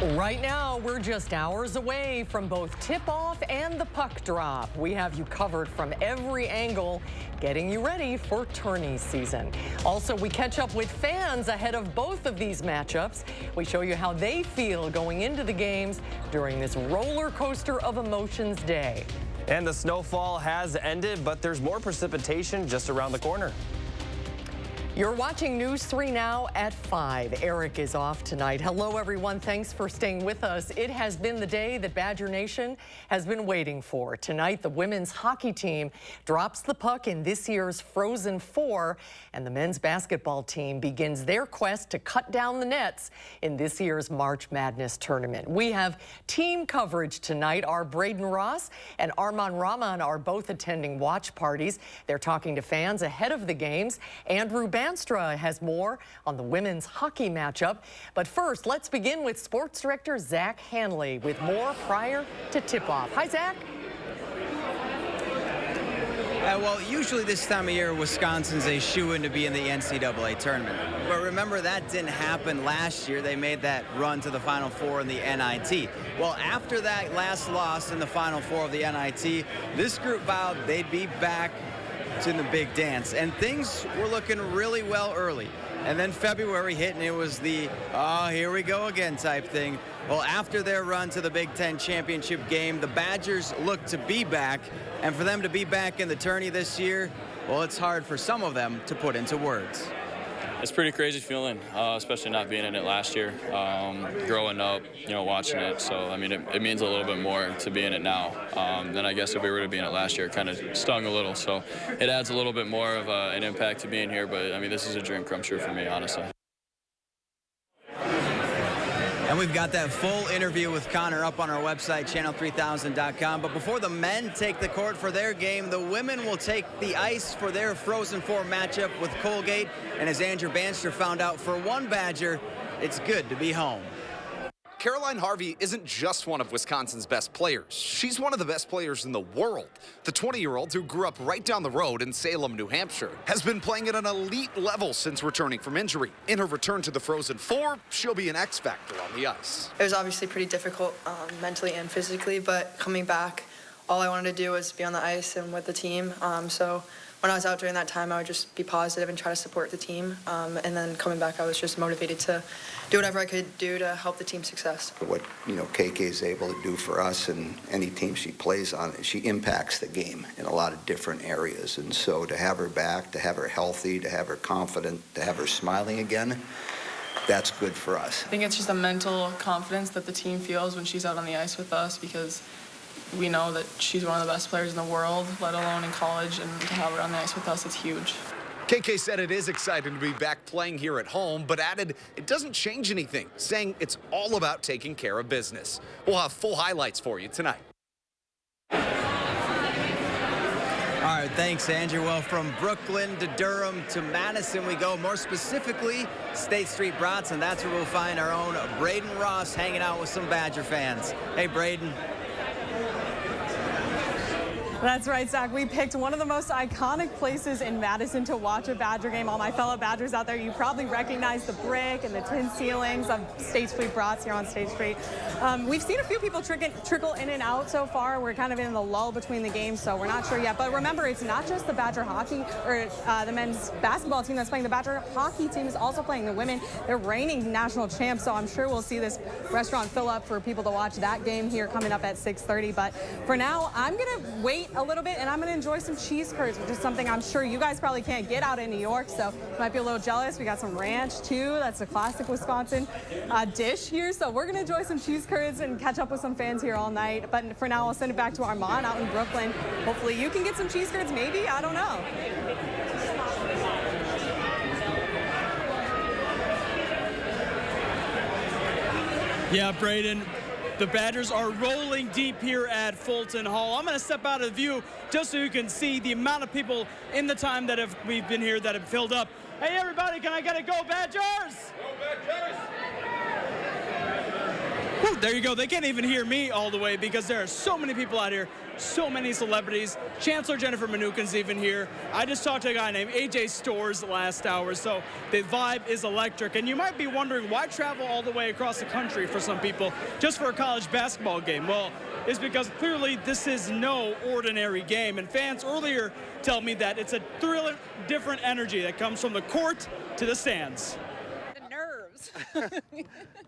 Right now, we're just hours away from both tip-off and the puck drop. We have you covered from every angle, getting you ready for tourney season. Also, we catch up with fans ahead of both of these matchups. We show you how they feel going into the games during this roller coaster of emotions day. And the snowfall has ended, but there's more precipitation just around the corner. You're watching News 3 now at 5. Eric is off tonight. Hello, everyone. Thanks for staying with us. It has been the day that Badger Nation has been waiting for. Tonight, the women's hockey team drops the puck in this year's Frozen Four, and the men's basketball team begins their quest to cut down the nets in this year's March Madness tournament. We have team coverage tonight. Our Braden Ross and Armand Rahman are both attending watch parties. They're talking to fans ahead of the games. Andrew Banstra has more on the women's hockey matchup. But first, let's begin with sports director Zach Hanley with more prior to tip-off. Hi, Zach. Well, usually this time of year, Wisconsin's a shoo-in to be in the NCAA tournament. But remember, that didn't happen last year. They made that run to the Final Four in the NIT. Well, after that last loss in the Final Four of the NIT, this group vowed they'd be back in the big dance, and things were looking really well early. And then February hit, and it was the, oh, here we go again type thing. Well, after their run to the Big Ten championship game, the Badgers looked to be back, and for them to be back in the tourney this year, well, it's hard for some of them to put into words. It's a pretty crazy feeling, especially not being in it last year. Growing up, watching it. So, I mean, it means a little bit more to be in it now than I guess if we were to be in it last year. It kind of stung a little. So it adds a little bit more of an impact to being here. But, I mean, this is a dream come true for me, honestly. And we've got that full interview with Connor up on our website, channel3000.com. But before the men take the court for their game, the women will take the ice for their Frozen Four matchup with Colgate. And as Andrew Banster found out, for one Badger, it's good to be home. Caroline Harvey isn't just one of Wisconsin's best players. She's one of the best players in the world. The 20-year-old, who grew up right down the road in Salem, New Hampshire, has been playing at an elite level since returning from injury. In her return to the Frozen Four, she'll be an X factor on the ice. It was obviously pretty difficult mentally and physically, but coming back, all I wanted to do was be on the ice and with the team. So when I was out during that time, I would just be positive and try to support the team. And then coming back, I was just motivated to do whatever I could do to help the team's success. What, KK is able to do for us and any team she plays on, she impacts the game in a lot of different areas. And so to have her back, to have her healthy, to have her confident, to have her smiling again, that's good for us. I think it's just a mental confidence that the team feels when she's out on the ice with us, because we know that she's one of the best players in the world, let alone in college, and to have her on the ice with us, it's huge. KK said it is exciting to be back playing here at home, but added it doesn't change anything, saying it's all about taking care of business. We'll have full highlights for you tonight. All right, thanks, Andrew. Well, from Brooklyn to Durham to Madison we go. More specifically, State Street Brats, and that's where we'll find our own Braden Ross hanging out with some Badger fans. Hey, Braden. That's right, Zach. We picked one of the most iconic places in Madison to watch a Badger game. All my fellow Badgers out there, you probably recognize the brick and the tin ceilings of State Street Brats here on State Street. We've seen a few people trickle in and out so far. We're kind of in the lull between the games, so we're not sure yet. But remember, it's not just the Badger hockey or the men's basketball team that's playing. The Badger hockey team is also playing. The women, they're reigning national champs, so I'm sure we'll see this restaurant fill up for people to watch that game here coming up at 6:30. But for now, I'm going to wait a little bit and I'm going to enjoy some cheese curds, which is something I'm sure you guys probably can't get out in New York, so you might be a little jealous. We got some ranch too. That's a classic Wisconsin dish here, so we're going to enjoy some cheese curds and catch up with some fans here all night. But for now, I'll send it back to Armand out in Brooklyn. Hopefully you can get some cheese curds, maybe, I don't know. Yeah, Braden, the Badgers are rolling deep here at Fulton Hall. I'm going to step out of view just so you can see the amount of people in the time that we've been here that have filled up. Hey, everybody, can I get a Go Badgers? Go Badgers! Woo, There you go. They can't even hear me all the way because there are so many people out here, so many celebrities. Chancellor Jennifer Mnuchin's even here. I just talked to a guy named AJ Storrs last hour, so the vibe is electric. And you might be wondering why travel all the way across the country for some people just for a college basketball game. Well, it's because clearly this is no ordinary game. And fans earlier tell me that it's a thrilling, different energy that comes from the court to the stands.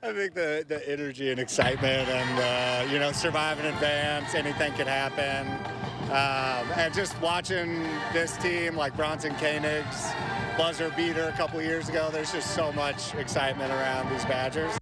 I think the energy and excitement and, you know, survive in advance, anything could happen. And just watching this team like Bronson Koenig's buzzer beater a couple years ago, there's just so much excitement around these Badgers.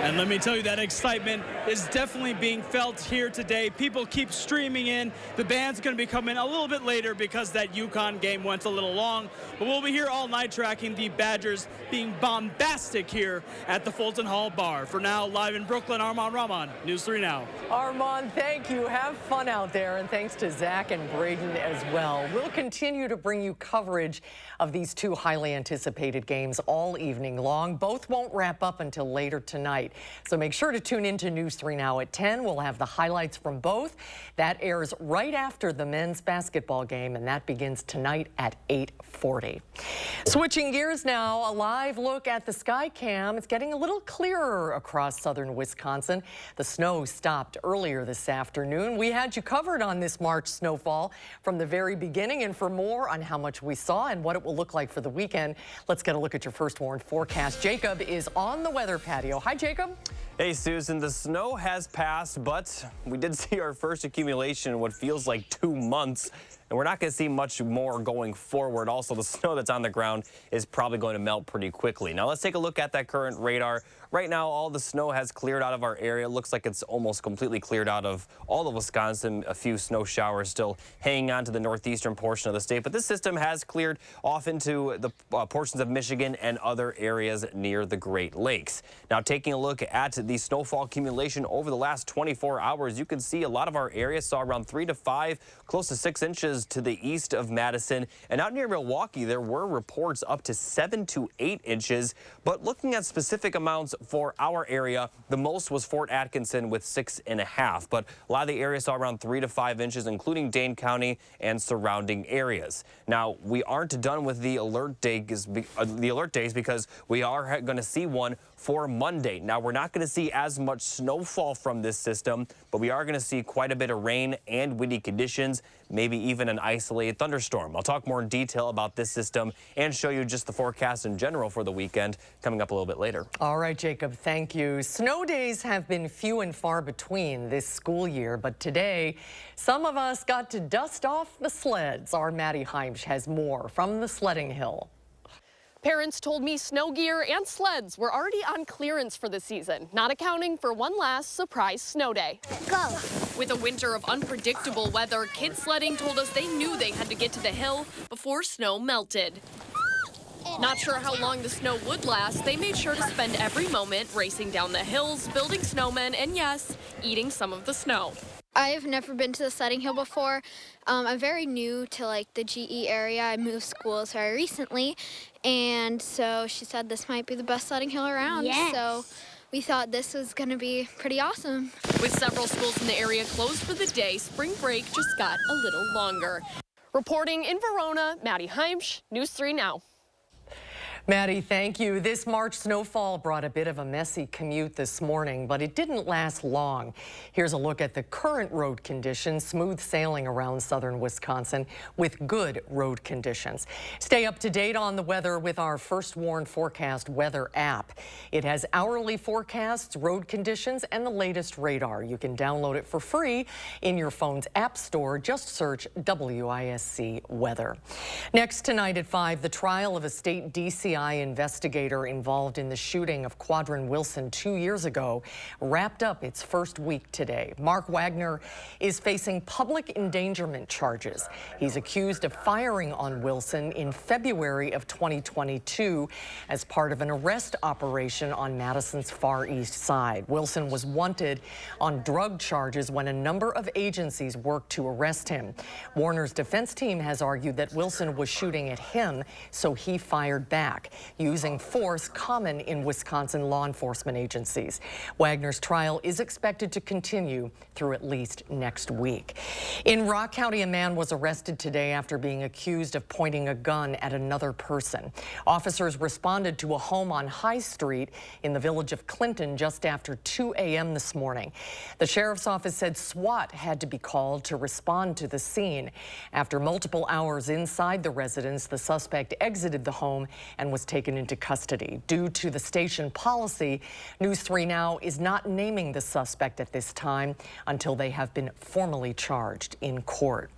And let me tell you, that excitement is definitely being felt here today. People keep streaming in. The band's going to be coming a little bit later because that UConn game went a little long. But we'll be here all night tracking the Badgers being bombastic here at the Fulton Hall Bar. For now, live in Brooklyn, Armand Rahman, News 3 Now. Armand, thank you. Have fun out there. And thanks to Zach and Braden as well. We'll continue to bring you coverage of these two highly anticipated games all evening long. Both won't wrap up until later tonight. So make sure to tune in to News 3 Now at 10. We'll have the highlights from both. That airs right after the men's basketball game, and that begins tonight at 8:40. Switching gears now, a live look at the sky cam. It's getting a little clearer across southern Wisconsin. The snow stopped earlier this afternoon. We had you covered on this March snowfall from the very beginning, and for more on how much we saw and what it will look like for the weekend, let's get a look at your first warned forecast. Jacob is on the weather patio. Hi, Jacob. Hey, Susan, the snow has passed, but we did see our first accumulation in what feels like 2 months. And we're not going to see much more going forward. Also, the snow that's on the ground is probably going to melt pretty quickly. Now, let's take a look at that current radar. Right now, all the snow has cleared out of our area. It looks like it's almost completely cleared out of all of Wisconsin. A few snow showers still hanging on to the northeastern portion of the state. But this system has cleared off into the portions of Michigan and other areas near the Great Lakes. Now, taking a look at the snowfall accumulation over the last 24 hours, you can see a lot of our area saw around 3 to 5, close to 6 inches to the east of Madison. And out near Milwaukee, there were reports up to 7 to 8 inches. But looking at specific amounts for our area, the most was Fort Atkinson with 6.5. But a lot of the area saw around 3 to 5 inches, including Dane County and surrounding areas. Now, we aren't done with the alert days because we are going to see one for Monday. Now, we're not going to see as much snowfall from this system, but we are going to see quite a bit of rain and windy conditions, maybe even an isolated thunderstorm. I'll talk more in detail about this system and show you just the forecast in general for the weekend coming up a little bit later. All right, Jacob, thank you. Snow days have been few and far between this school year, but today, some of us got to dust off the sleds. Our Maddie Heimsch has more from the sledding hill. Parents told me snow gear and sleds were already on clearance for the season, not accounting for one last surprise snow day. Go! With a winter of unpredictable weather, kids sledding told us they knew they had to get to the hill before snow melted. Not sure how long the snow would last, they made sure to spend every moment racing down the hills, building snowmen, and yes, eating some of the snow. I've never been to the sledding hill before. I'm very new to the GE area. I moved schools very recently, and so she said this might be the best sledding hill around. Yes. So we thought this was going to be pretty awesome. With several schools in the area closed for the day, spring break just got a little longer. Reporting in Verona, Maddie Heimsch, News 3 Now. Maddie, thank you. This March snowfall brought a bit of a messy commute this morning, but it didn't last long. Here's a look at the current road conditions, smooth sailing around southern Wisconsin with good road conditions. Stay up to date on the weather with our First Warned Forecast weather app. It has hourly forecasts, road conditions, and the latest radar. You can download it for free in your phone's app store. Just search WISC weather. Next tonight at 5, the trial of a state DCI investigator involved in the shooting of Quadrin Wilson 2 years ago wrapped up its first week today. Mark Wagner is facing public endangerment charges. He's accused of firing on Wilson in February of 2022 as part of an arrest operation on Madison's Far East Side. Wilson was wanted on drug charges when a number of agencies worked to arrest him. Warner's defense team has argued that Wilson was shooting at him, so he fired back. back, using force common in Wisconsin law enforcement agencies. Wagner's trial is expected to continue through at least next week. In Rock County, a man was arrested today after being accused of pointing a gun at another person. Officers responded to a home on High Street in the village of Clinton just after 2 a.m. this morning. The sheriff's office said SWAT had to be called to respond to the scene. After multiple hours inside the residence, the suspect exited the home and was taken into custody. Due to the station policy, News 3 Now is not naming the suspect at this time until they have been formally charged in court.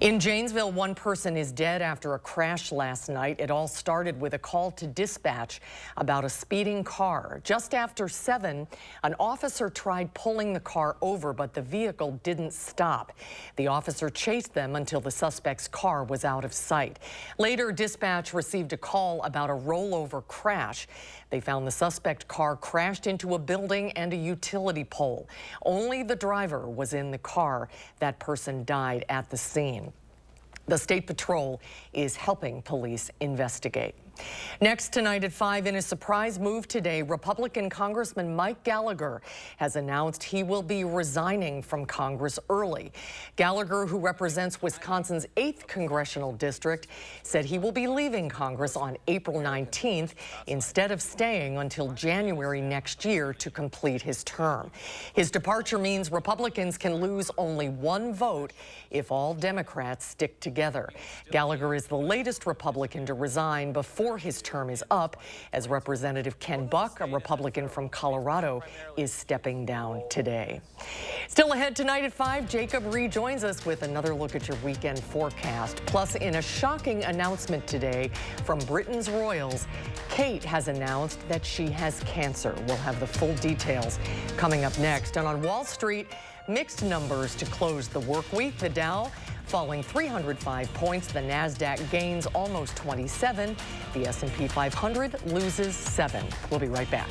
In Janesville, one person is dead after a crash last night. It all started with a call to dispatch about a speeding car. Just after 7, an officer tried pulling the car over, but the vehicle didn't stop. The officer chased them until the suspect's car was out of sight. Later, dispatch received a call about a rollover crash. They found the suspect car crashed into a building and a utility pole. Only the driver was in the car. That person died at the scene. The State Patrol is helping police investigate. Next tonight at 5, in a surprise move today, Republican Congressman Mike Gallagher has announced he will be resigning from Congress early. Gallagher, who represents Wisconsin's 8th congressional district, said he will be leaving Congress on April 19th instead of staying until January next year to complete his term. His departure means Republicans can lose only 1 vote if all Democrats stick together. Gallagher is the latest Republican to resign before his term is up, as Representative Ken Buck, a Republican from Colorado, is stepping down today. Still ahead tonight at 5, Jacob rejoins us with another look at your weekend forecast. Plus, in a shocking announcement today from Britain's royals, Kate has announced that she has cancer. We'll have the full details coming up next. And on Wall Street, mixed numbers to close the work week. The Dow falling 305 points. The NASDAQ gains almost 27. The S&P 500 loses 7. We'll be right back.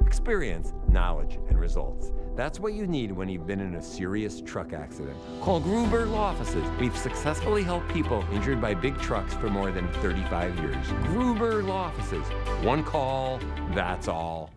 Experience, knowledge, and results. That's what you need when you've been in a serious truck accident. Call Gruber Law Offices. We've successfully helped people injured by big trucks for more than 35 years. Gruber Law Offices. One call, that's all.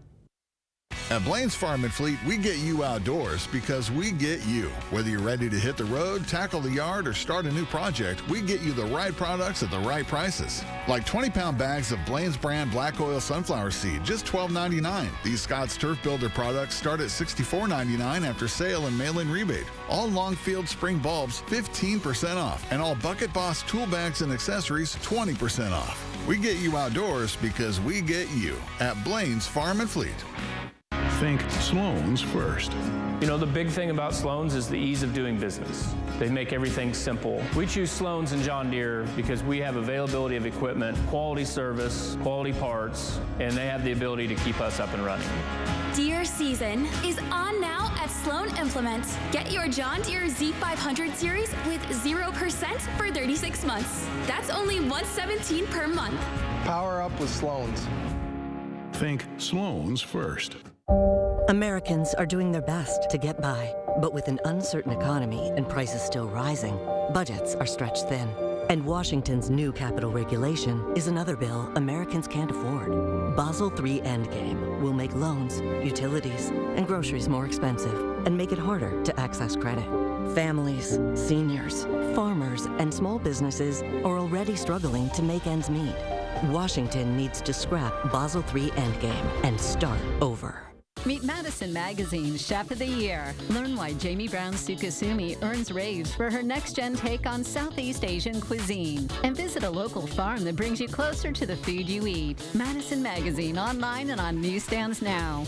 At Blaine's Farm and Fleet, we get you outdoors because we get you. Whether you're ready to hit the road, tackle the yard, or start a new project, we get you the right products at the right prices. Like 20-pound bags of Blaine's brand black oil sunflower seed, just $12.99. These Scott's Turf Builder products start at $64.99 after sale and mail-in rebate. All Longfield spring bulbs, 15% off. And all Bucket Boss tool bags and accessories, 20% off. We get you outdoors because we get you at Blaine's Farm and Fleet. Think Sloan's first. You know, the big thing about Sloan's is the ease of doing business. They make everything simple. We choose Sloan's and John Deere because we have availability of equipment, quality service, quality parts, and they have the ability to keep us up and running. Deere season is on now at Sloan Implements. Get your John Deere Z500 series with 0% for 36 months. That's only $117 per month. Power up with Sloan's. Think Sloan's first. Americans are doing their best to get by, but with an uncertain economy and prices still rising, budgets are stretched thin. And Washington's new capital regulation is another bill Americans can't afford. Basel III Endgame will make loans, utilities, and groceries more expensive and make it harder to access credit. Families, seniors, farmers, and small businesses are already struggling to make ends meet. Washington needs to scrap Basel III Endgame and start over. Meet Madison Magazine's Chef of the Year. Learn why Jamie Brown Sukasumi earns raves for her next-gen take on Southeast Asian cuisine. And visit a local farm that brings you closer to the food you eat. Madison Magazine online and on newsstands now.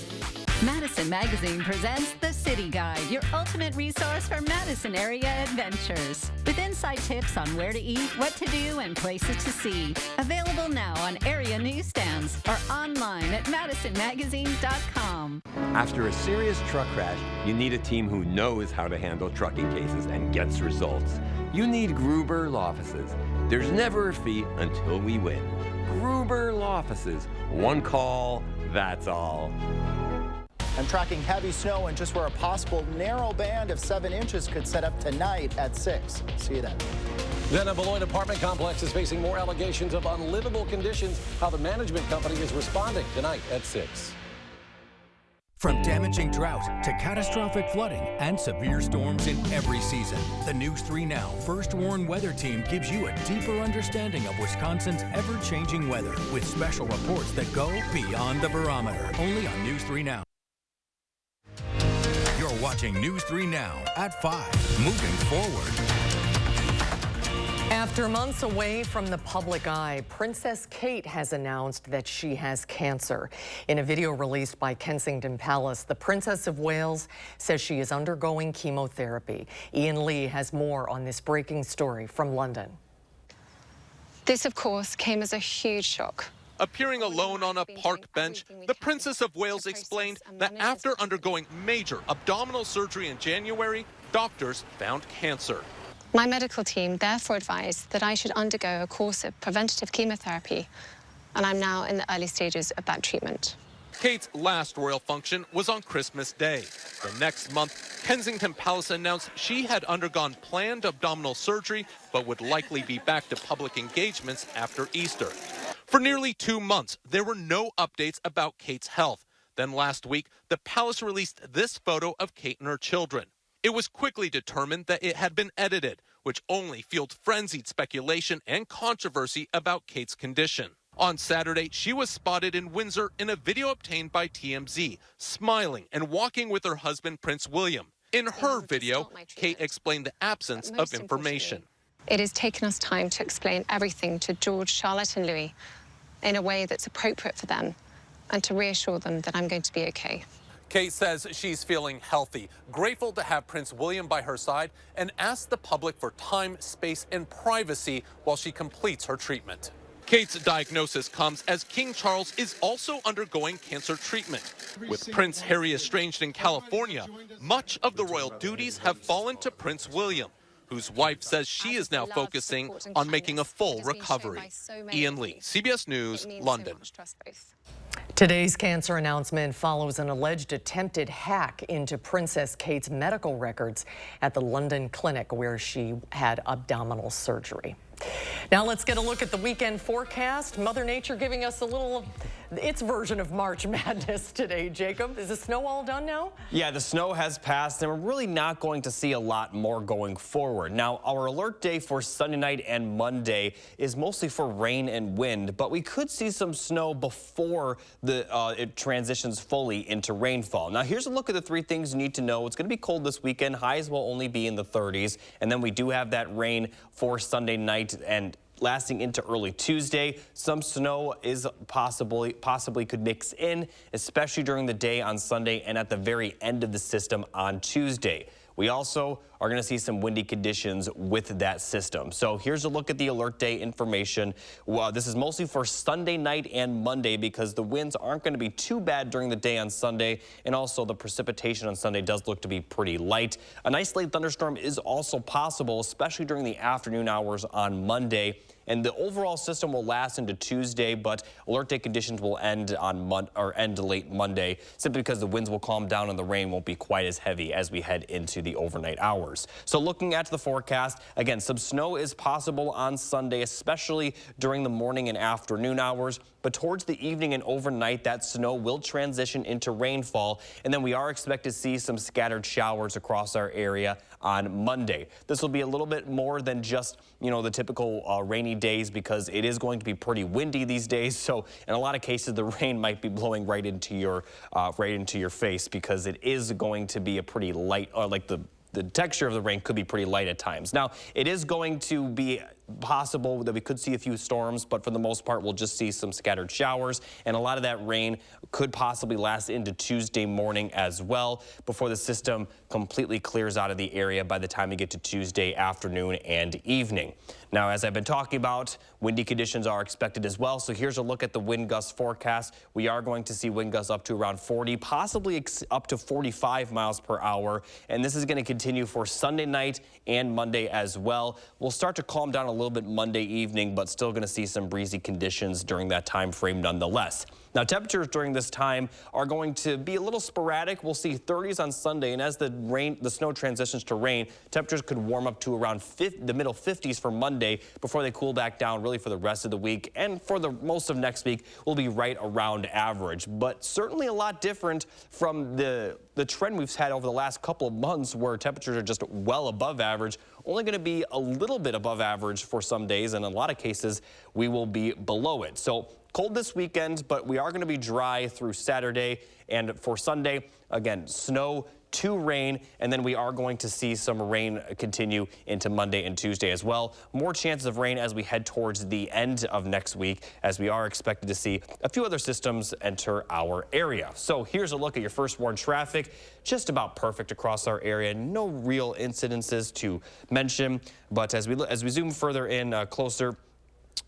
Madison Magazine presents The City Guide, your ultimate resource for Madison area adventures. With inside tips on where to eat, what to do, and places to see. Available now on area newsstands or online at madisonmagazine.com. After a serious truck crash, you need a team who knows how to handle trucking cases and gets results. You need Gruber Law Offices. There's never a fee until we win. Gruber Law Offices. One call, that's all. I'm tracking heavy snow and just where a possible narrow band of 7 inches could set up tonight at 6. See you then. Then a Beloit apartment complex is facing more allegations of unlivable conditions. How the management company is responding tonight at 6. From damaging drought to catastrophic flooding and severe storms in every season, the News 3 Now First Warn Weather Team gives you a deeper understanding of Wisconsin's ever-changing weather with special reports that go beyond the barometer. Only on News 3 Now. You're watching News 3 Now at 5. Moving forward. After months away from the public eye, Princess Kate has announced that she has cancer. In a video released by Kensington Palace, the Princess of Wales says she is undergoing chemotherapy. Ian Lee has more on this breaking story from London. This, of course, came as a huge shock. Appearing alone on a park bench, the Princess of Wales explained that after undergoing major abdominal surgery in January, doctors found cancer. My medical team therefore advised that I should undergo a course of preventative chemotherapy, and I'm now in the early stages of that treatment. Kate's last royal function was on Christmas Day. The next month, Kensington Palace announced she had undergone planned abdominal surgery, but would likely be back to public engagements after Easter. For nearly 2 months, there were no updates about Kate's health. Then last week, the palace released this photo of Kate and her children. It was quickly determined that it had been edited, which only fueled frenzied speculation and controversy about Kate's condition. On Saturday, she was spotted in Windsor in a video obtained by TMZ, smiling and walking with her husband, Prince William. In her video, Kate explained the absence of information. It has taken us time to explain everything to George, Charlotte and Louis in a way that's appropriate for them and to reassure them that I'm going to be okay. Kate says she's feeling healthy, grateful to have Prince William by her side, and asked the public for time, space, and privacy while she completes her treatment. Kate's diagnosis comes as King Charles is also undergoing cancer treatment. With Prince Harry estranged in California, much of the royal duties have fallen to Prince William, whose wife says she is now focusing on making a full recovery. Ian Lee, CBS News, London. Today's cancer announcement follows an alleged attempted hack into Princess Kate's medical records at the London clinic where she had abdominal surgery. Now let's get a look at the weekend forecast. Mother Nature giving us a little of its version of March Madness today. Jacob, is the snow all done now? Yeah, the snow has passed, and we're really not going to see a lot more going forward. Now, our alert day for Sunday night and Monday is mostly for rain and wind, but we could see some snow before it transitions fully into rainfall. Now, here's a look at the 3 things you need to know. It's going to be cold this weekend. Highs will only be in the 30s, and then we do have that rain for Sunday night and lasting into early Tuesday. Some snow is possibly could mix in, especially during the day on Sunday and at the very end of the system on Tuesday. We also are going to see some windy conditions with that system. So here's a look at the alert day information. Well, this is mostly for Sunday night and Monday because the winds aren't going to be too bad during the day on Sunday, and also the precipitation on Sunday does look to be pretty light. A nice late thunderstorm is also possible, especially during the afternoon hours on Monday. And the overall system will last into Tuesday, but alert day conditions will end on end late Monday, simply because the winds will calm down and the rain won't be quite as heavy as we head into the overnight hours. So looking at the forecast, again, some snow is possible on Sunday, especially during the morning and afternoon hours. But towards the evening and overnight, that snow will transition into rainfall, and then we are expected to see some scattered showers across our area on Monday. This will be a little bit more than just, the typical rainy days because it is going to be pretty windy these days. So in a lot of cases, the rain might be blowing right into your face because it is going to be a pretty light, the texture of the rain could be pretty light at times. Now, it is going to be possible that we could see a few storms, but for the most part, we'll just see some scattered showers, and a lot of that rain could possibly last into Tuesday morning as well before the system completely clears out of the area by the time we get to Tuesday afternoon and evening. Now, as I've been talking about, windy conditions are expected as well, so here's a look at the wind gust forecast. We are going to see wind gusts up to around 40, possibly up to 45 miles per hour, and this is going to continue for Sunday night and Monday as well. We'll start to calm down a little bit Monday evening, but still going to see some breezy conditions during that time frame nonetheless. Now, temperatures during this time are going to be a little sporadic. We'll see 30s on Sunday, and as the snow transitions to rain, temperatures could warm up to around the middle 50s for Monday before they cool back down really for the rest of the week. And for the most of next week, we'll be right around average, but certainly a lot different from the trend we've had over the last couple of months where temperatures are just well above average. Only going to be a little bit above average for some days, and in a lot of cases, we will be below it. So cold this weekend, but we are going to be dry through Saturday. And for Sunday, again, snow to rain, and then we are going to see some rain continue into Monday and Tuesday as well. More chances of rain as we head towards the end of next week, as we are expected to see a few other systems enter our area. So here's a look at your first warn traffic. Just about perfect across our area. No real incidences to mention, but as we zoom further in closer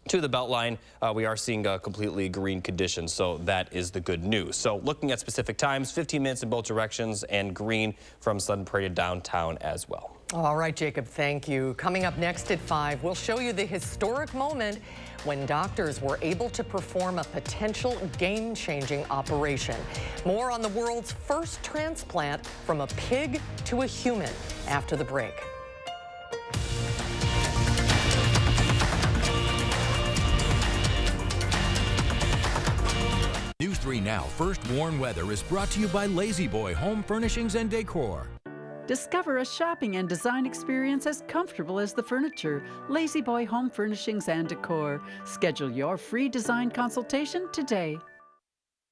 to the Beltline, we are seeing completely green conditions, so that is the good news. So looking at specific times, 15 minutes in both directions and green from Sun Prairie to downtown as well. All right, Jacob, thank you. Coming up next at 5, we'll show you the historic moment when doctors were able to perform a potential game-changing operation. More on the world's first transplant from a pig to a human after the break. News 3 Now First Warn Weather is brought to you by Lazy Boy Home Furnishings and Decor. Discover a shopping and design experience as comfortable as the furniture. Lazy Boy Home Furnishings and Decor. Schedule your free design consultation today.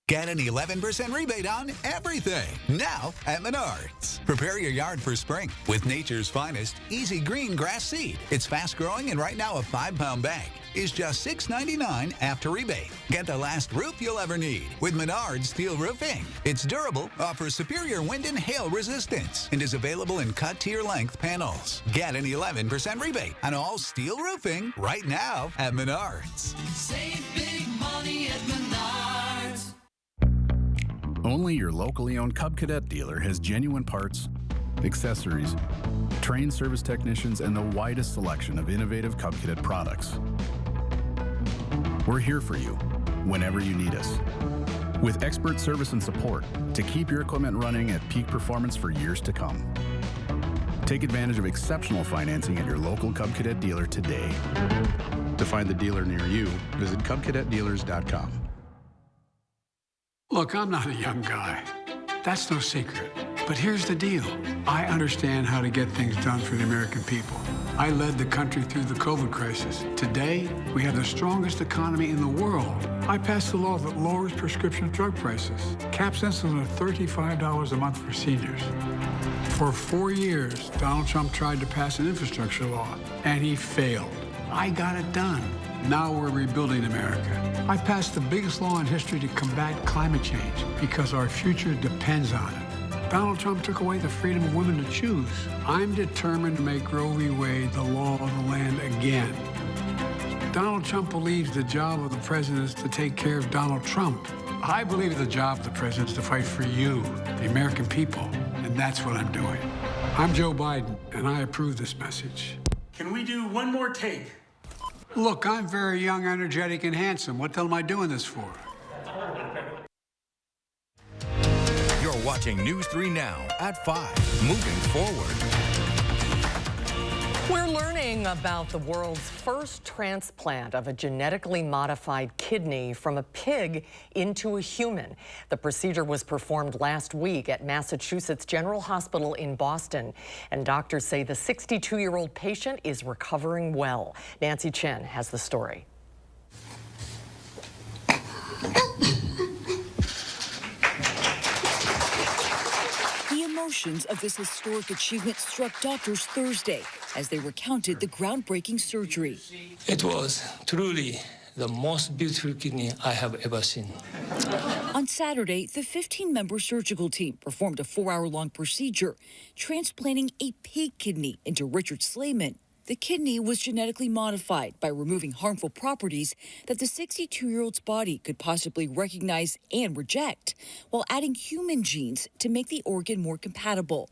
Get an 11% rebate on everything now at Menards. Prepare your yard for spring with nature's finest Easy Green grass seed. It's fast growing, and right now a 5-pound bag is just $6.99 after rebate. Get the last roof you'll ever need with Menards Steel Roofing. It's durable, offers superior wind and hail resistance, and is available in cut-to-your length panels. Get an 11% rebate on all steel roofing right now at Menards. Save big money at Menards. Only your locally owned Cub Cadet dealer has genuine parts, accessories, trained service technicians, and the widest selection of innovative Cub Cadet products. We're here for you whenever you need us, with expert service and support to keep your equipment running at peak performance for years to come. Take advantage of exceptional financing at your local Cub Cadet dealer today. To find the dealer near you, visit CubCadetDealers.com. Look, I'm not a young guy. That's no secret. But here's the deal. I understand how to get things done for the American people. I led the country through the COVID crisis. Today, we have the strongest economy in the world. I passed a law that lowers prescription drug prices, caps insulin at $35 a month for seniors. For 4 years, Donald Trump tried to pass an infrastructure law, and he failed. I got it done. Now we're rebuilding America. I passed the biggest law in history to combat climate change because our future depends on it. Donald Trump took away the freedom of women to choose. I'm determined to make Roe v. Wade the law of the land again. Donald Trump believes the job of the president is to take care of Donald Trump. I believe the job of the president is to fight for you, the American people, and that's what I'm doing. I'm Joe Biden, and I approve this message. Can we do one more take? Look, I'm very young, energetic, and handsome. What the hell am I doing this for? You're watching News 3 Now at 5. Moving forward. We're learning about the world's first transplant of a genetically modified kidney from a pig into a human. The procedure was performed last week at Massachusetts General Hospital in Boston, and doctors say the 62-year-old patient is recovering well. Nancy Chen has the story. The emotions of this historic achievement struck doctors Thursday as they recounted the groundbreaking surgery. It was truly the most beautiful kidney I have ever seen. On Saturday, the 15-member surgical team performed a 4-hour-long procedure, transplanting a pig kidney into Richard Slayman. The kidney was genetically modified by removing harmful properties that the 62-year-old's body could possibly recognize and reject, while adding human genes to make the organ more compatible.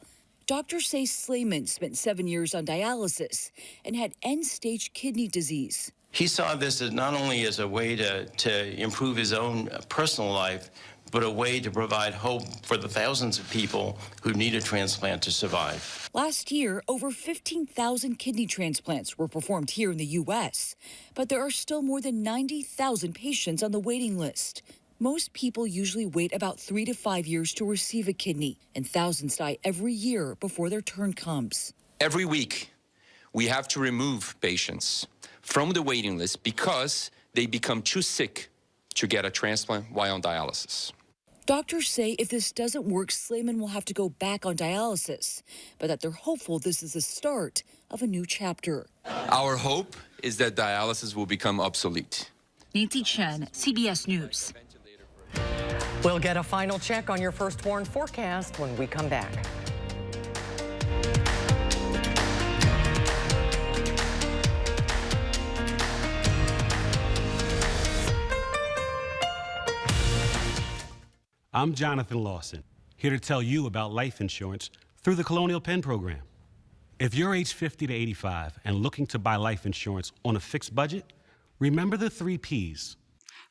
Doctors say Slayman spent 7 years on dialysis and had end-stage kidney disease. He saw this as not only as a way to improve his own personal life, but a way to provide hope for the thousands of people who need a transplant to survive. Last year, over 15,000 kidney transplants were performed here in the U.S., but there are still more than 90,000 patients on the waiting list. Most people usually wait about 3 to 5 years to receive a kidney, and thousands die every year before their turn comes. Every week, we have to remove patients from the waiting list because they become too sick to get a transplant while on dialysis. Doctors say if this doesn't work, Slayman will have to go back on dialysis, but that they're hopeful this is the start of a new chapter. Our hope is that dialysis will become obsolete. Nancy Chen, CBS News. We'll get a final check on your firstborn forecast when we come back. I'm Jonathan Lawson, here to tell you about life insurance through the Colonial Penn program. If you're age 50 to 85 and looking to buy life insurance on a fixed budget, remember the 3 Ps.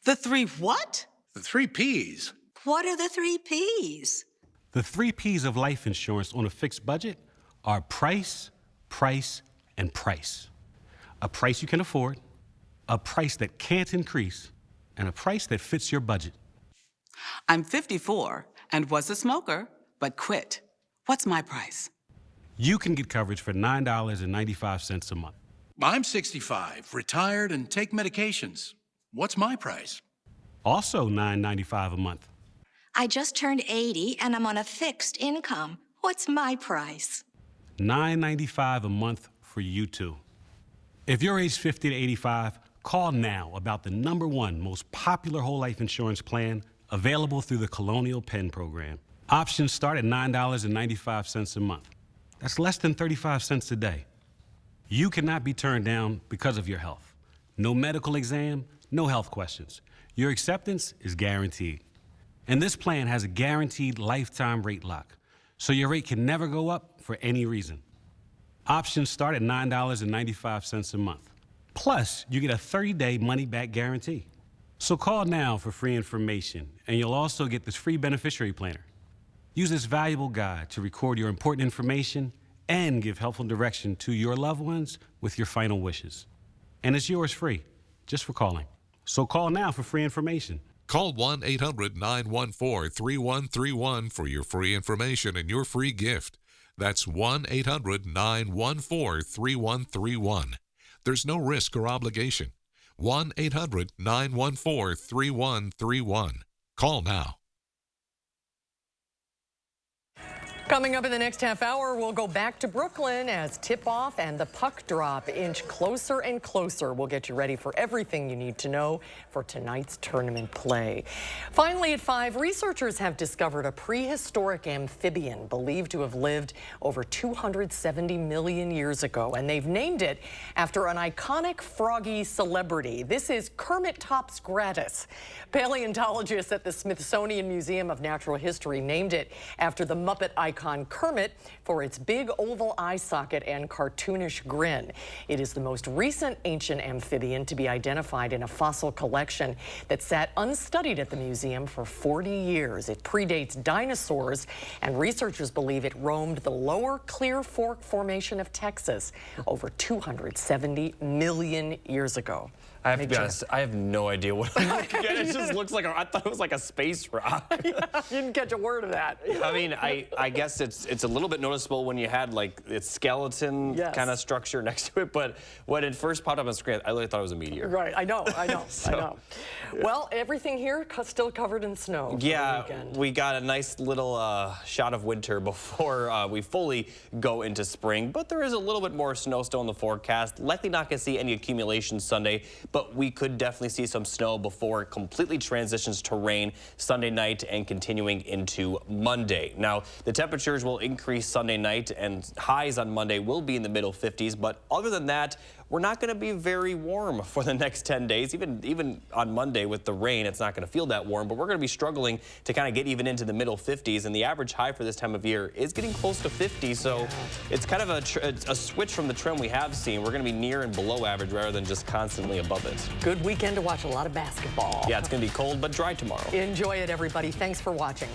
The 3 what? The 3 Ps. What are the 3 Ps? The 3 Ps of life insurance on a fixed budget are price, price, and price. A price you can afford, a price that can't increase, and a price that fits your budget. I'm 54 and was a smoker, but quit. What's my price? You can get coverage for $9.95 a month. I'm 65, retired, and take medications. What's my price? Also $9.95 a month. I just turned 80 and I'm on a fixed income. What's my price? $9.95 a month for you too. If you're age 50 to 85, call now about the #1 most popular whole life insurance plan available through the Colonial Penn program. Options start at $9.95 a month. That's less than 35 cents a day. You cannot be turned down because of your health. No medical exam, no health questions. Your acceptance is guaranteed. And this plan has a guaranteed lifetime rate lock, so your rate can never go up for any reason. Options start at $9.95 a month. Plus, you get a 30-day money-back guarantee. So call now for free information, and you'll also get this free beneficiary planner. Use this valuable guide to record your important information and give helpful direction to your loved ones with your final wishes. And it's yours free, just for calling. So call now for free information. Call 1-800-914-3131 for your free information and your free gift. That's 1-800-914-3131. There's no risk or obligation. 1-800-914-3131. Call now. Coming up in the next half hour, we'll go back to Brooklyn as tip-off and the puck drop inch closer and closer. We'll get you ready for everything you need to know for tonight's tournament play. Finally at 5, researchers have discovered a prehistoric amphibian believed to have lived over 270 million years ago, and they've named it after an iconic froggy celebrity. This is Kermit Tops Gratis. Paleontologists at the Smithsonian Museum of Natural History named it after the Muppet icon Kermit for its big oval eye socket and cartoonish grin. It is the most recent ancient amphibian to be identified in a fossil collection that sat unstudied at the museum for 40 years. It predates dinosaurs, and researchers believe it roamed the lower Clear Fork Formation of Texas over 270 million years ago. I have to be honest, I have no idea what I'm looking at. It just looks like, I thought it was like a space rock. Yeah, you didn't catch a word of that. I mean, I guess it's a little bit noticeable when you had like its skeleton kind of structure next to it, but when it first popped up on the screen, I really thought it was a meteor. Right, I know, So, I know. Yeah. Well, everything here still covered in snow. Yeah, we got a nice little shot of winter before we fully go into spring, but there is a little bit more snow still in the forecast. Likely not going to see any accumulation Sunday, but we could definitely see some snow before it completely transitions to rain Sunday night and continuing into Monday. Now, the temperature temperatures will increase Sunday night, and highs on Monday will be in the middle 50s. But other than that, we're not going to be very warm for the next 10 days. Even on Monday with the rain, it's not going to feel that warm, but we're going to be struggling to kind of get even into the middle 50s. And the average high for this time of year is getting close to 50. So it's kind of a switch from the trend we have seen. We're going to be near and below average rather than just constantly above it. Good weekend to watch a lot of basketball. Yeah, it's going to be cold but dry tomorrow. Enjoy it, everybody. Thanks for watching.